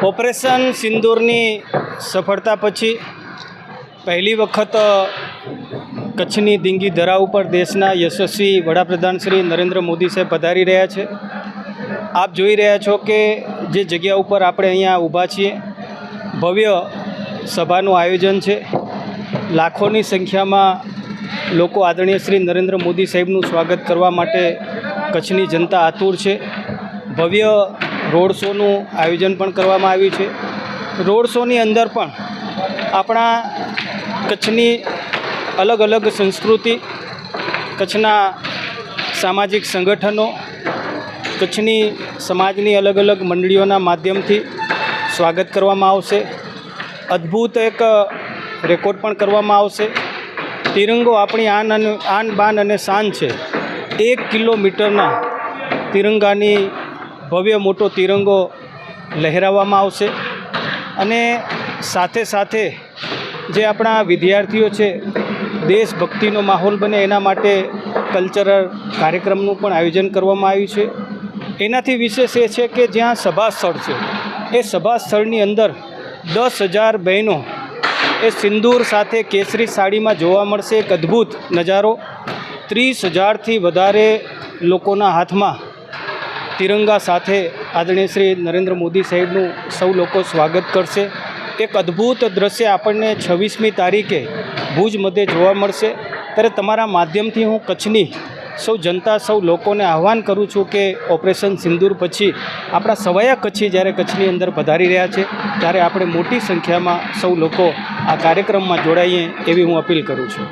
Operation સિંદૂરની સફળતા પછી પહેલી વખત કચ્છની ડીંગી ધરા ઉપર દેશના યશસ્વી વડાપ્રધાન શ્રી નરેન્દ્ર મોદી સાહેબ પધારી રહ્યા છે। આપ જોઈ રહ્યા છો કે જે જગ્યા ઉપર આપણે અહીંયા ઊભા છીએ, ભવ્ય સભાનું આયોજન છે। લાખોની સંખ્યામાં લોકો આદરણીય શ્રી નરેન્દ્ર મોદી સાહેબનું સ્વાગત કરવા માટે કચ્છની જનતા આતુર છે। ભવ્ય રોડ શોનું આયોજન પણ કરવામાં આવ્યું છે। રોડ શોની અંદર પણ આપણા કચ્છની અલગ અલગ સંસ્કૃતિ, કચ્છના સામાજિક સંગઠનો, કચ્છની સમાજની અલગ અલગ મંડળીઓના માધ્યમથી સ્વાગત કરવામાં આવશે। અદ્ભુત એક રેકોર્ડ પણ કરવામાં આવશે। તિરંગો આપણી આન બાન અને શાન છે। 1 કિલોમીટરના તિરંગાની ભવ્ય મોટો તિરંગો લહેરાવવામાં આવશે અને સાથે સાથે જે આપણા વિદ્યાર્થીઓ છે, દેશભક્તિનો માહોલ બને એના માટે કલ્ચરલ કાર્યક્રમનું પણ આયોજન કરવામાં આવ્યું છે। એનાથી વિશેષ એ છે કે જ્યાં સભા સ્થળ છે, એ સભા સ્થળની અંદર 10,000 બહેનો એ સિંદૂર સાથે કેસરી સાડીમાં જોવા મળશે। એક અદ્ભુત નજારો। 30,000થી વધારે લોકોના હાથમાં તિરંગા સાથે આદરણીય શ્રી નરેન્દ્ર મોદી સાહેબનું સૌ લોકો સ્વાગત કરશે। એક અદ્ભુત દ્રશ્ય આપણને 26મી તારીખે ભુજ મધ્યે જોવા મળશે। ત્યારે તમારા માધ્યમથી હું કચ્છની સૌ જનતા, સૌ લોકોને આહ્વાન કરું છું કે ઓપરેશન સિંદૂર પછી આપણા સવાયા કચ્છી જ્યારે કચ્છની અંદર પધારી રહ્યા છે, ત્યારે આપણે મોટી સંખ્યામાં સૌ લોકો આ કાર્યક્રમમાં જોડાઈએ એવી હું અપીલ કરું છું।